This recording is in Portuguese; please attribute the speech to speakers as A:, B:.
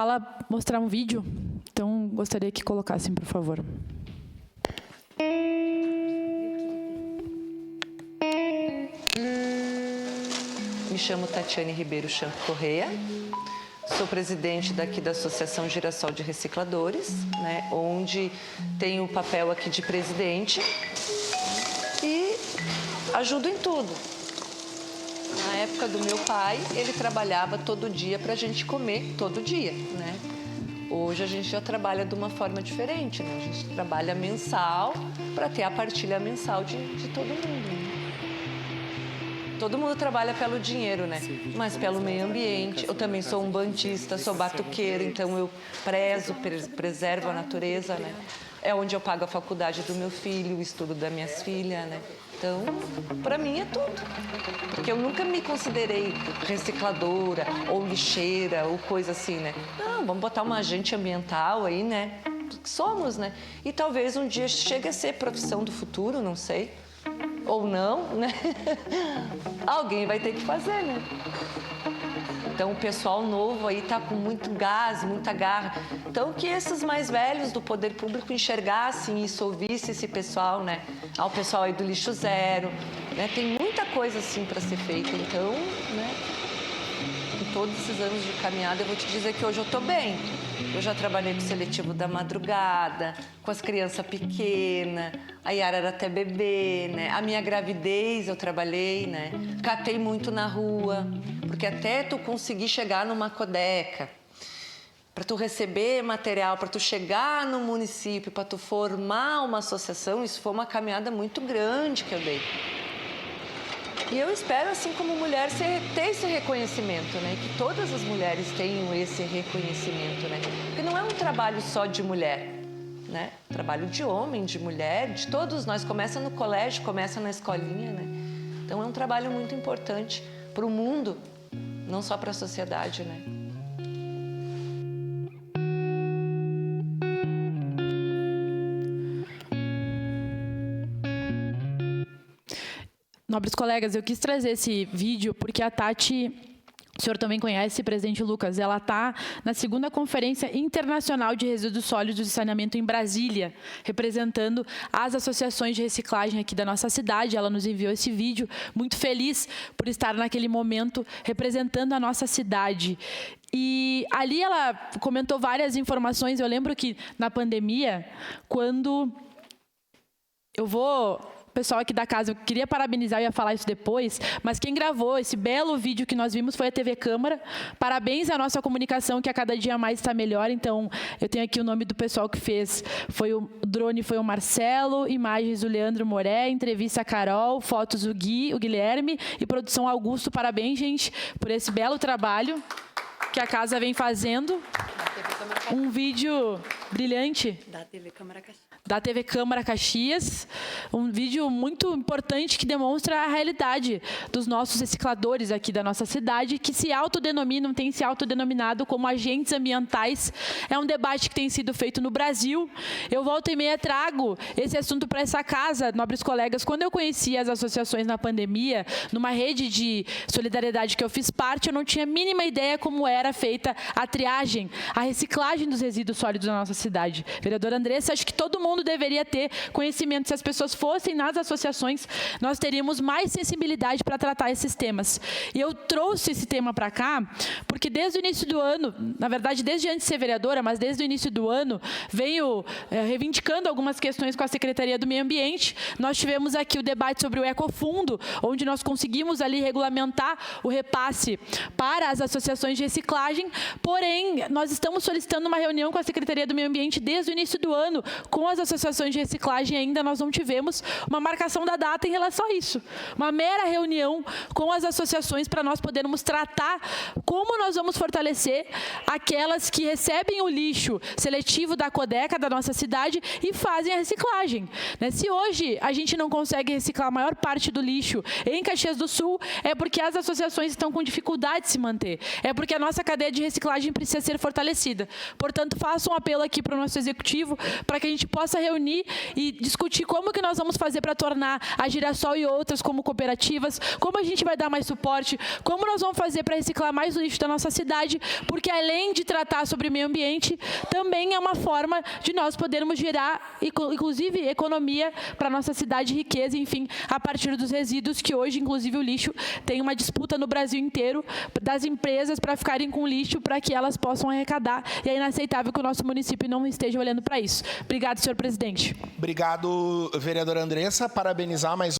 A: Fala, mostrar um vídeo, então gostaria que colocassem, por favor.
B: Me chamo Tatiane Ribeiro Champ Correia, sou presidente daqui da Associação Girassol de Recicladores, né, onde tenho o papel aqui de presidente e ajudo em tudo. Na época do meu pai, ele trabalhava todo dia para a gente comer todo dia, né? Hoje a gente já trabalha de uma forma diferente, né? A gente trabalha mensal para ter a partilha mensal de todo mundo, né? Todo mundo trabalha pelo dinheiro, né? Mas pelo meio ambiente. Eu também sou um bandista, sou batuqueira, então eu preservo a natureza, né? É onde eu pago a faculdade do meu filho, o estudo das minhas filhas, né? Então, para mim é tudo. Porque eu nunca me considerei recicladora ou lixeira ou coisa assim, né? Não, vamos botar uma agente ambiental aí, né? Somos, né? E talvez um dia chegue a ser profissão do futuro, não sei. Ou não, né? Alguém vai ter que fazer, né? Então, o pessoal novo aí tá com muito gás, muita garra. Então, que esses mais velhos do poder público enxergassem isso, ouvissem esse pessoal, né? O pessoal aí do lixo zero, né? Tem muita coisa assim para ser feita. Então, né? Em todos esses anos de caminhada, eu vou te dizer que hoje eu tô bem. Eu já trabalhei com o seletivo da madrugada, com as crianças pequenas, a Yara era até bebê, né? A minha gravidez eu trabalhei, né? Catei muito na rua, porque até tu conseguir chegar numa codeca, para tu receber material, para tu chegar no município, para tu formar uma associação, isso foi uma caminhada muito grande que eu dei. E eu espero, assim como mulher, ter esse reconhecimento, né? Que todas as mulheres tenham esse reconhecimento, né? Porque não é um trabalho só de mulher, né? Trabalho de homem, de mulher, de todos nós. Começa no colégio, começa na escolinha, né? Então é um trabalho muito importante para o mundo, não só para a sociedade, né?
A: Nobres colegas, eu quis trazer esse vídeo porque a Tati, o senhor também conhece, presidente Lucas, ela está na 2ª Conferência Internacional de Resíduos Sólidos e Saneamento em Brasília, representando as associações de reciclagem aqui da nossa cidade. Ela nos enviou esse vídeo, muito feliz por estar naquele momento representando a nossa cidade. E ali ela comentou várias informações. Eu lembro que na pandemia, quando pessoal aqui da casa, eu queria parabenizar, eu ia falar isso depois, mas quem gravou esse belo vídeo que nós vimos foi a TV Câmara. Parabéns à nossa comunicação, que a cada dia mais está melhor. Então, eu tenho aqui o nome do pessoal que fez. O drone foi o Marcelo, imagens o Leandro Moré, entrevista a Carol, fotos o Guilherme e produção Augusto. Parabéns, gente, por esse belo trabalho que a casa vem fazendo. Um vídeo brilhante.
C: Da TV Câmara Caxias.
A: Da TV Câmara Caxias, um vídeo muito importante que demonstra a realidade dos nossos recicladores aqui da nossa cidade, que se autodenominam, têm se autodenominado como agentes ambientais. É um debate que tem sido feito no Brasil. Eu volta e meia trago esse assunto para essa casa, nobres colegas. Quando eu conheci as associações na pandemia, numa rede de solidariedade que eu fiz parte, eu não tinha a mínima ideia como era feita a triagem, a reciclagem dos resíduos sólidos da nossa cidade. Vereadora Andressa, acho que todo mundo deveria ter conhecimento. Se as pessoas fossem nas associações, nós teríamos mais sensibilidade para tratar esses temas. E eu trouxe esse tema para cá, porque desde o início do ano, na verdade, desde antes de ser vereadora, mas desde o início do ano, venho reivindicando algumas questões com a Secretaria do Meio Ambiente. Nós tivemos aqui o debate sobre o Ecofundo, onde nós conseguimos ali regulamentar o repasse para as associações de reciclagem, porém, nós estamos solicitando uma reunião com a Secretaria do Meio Ambiente desde o início do ano, com as associações de reciclagem. Ainda nós não tivemos uma marcação da data em relação a isso. Uma mera reunião com as associações para nós podermos tratar como nós vamos fortalecer aquelas que recebem o lixo seletivo da Codeca da nossa cidade e fazem a reciclagem. Se hoje a gente não consegue reciclar a maior parte do lixo em Caxias do Sul, é porque as associações estão com dificuldade de se manter. É porque a nossa cadeia de reciclagem precisa ser fortalecida. Portanto, faço um apelo aqui para o nosso executivo para que a gente possa reunir e discutir como que nós vamos fazer para tornar a Girassol e outras como cooperativas, como a gente vai dar mais suporte, como nós vamos fazer para reciclar mais o lixo da nossa cidade, porque além de tratar sobre meio ambiente, também é uma forma de nós podermos gerar, inclusive, economia para a nossa cidade, riqueza, enfim, a partir dos resíduos, que hoje, inclusive, o lixo tem uma disputa no Brasil inteiro das empresas para ficarem com lixo, para que elas possam arrecadar, e é inaceitável que o nosso município não esteja olhando para isso. Obrigado, senhor presidente.
C: Obrigado, vereadora Andressa. Parabenizar mais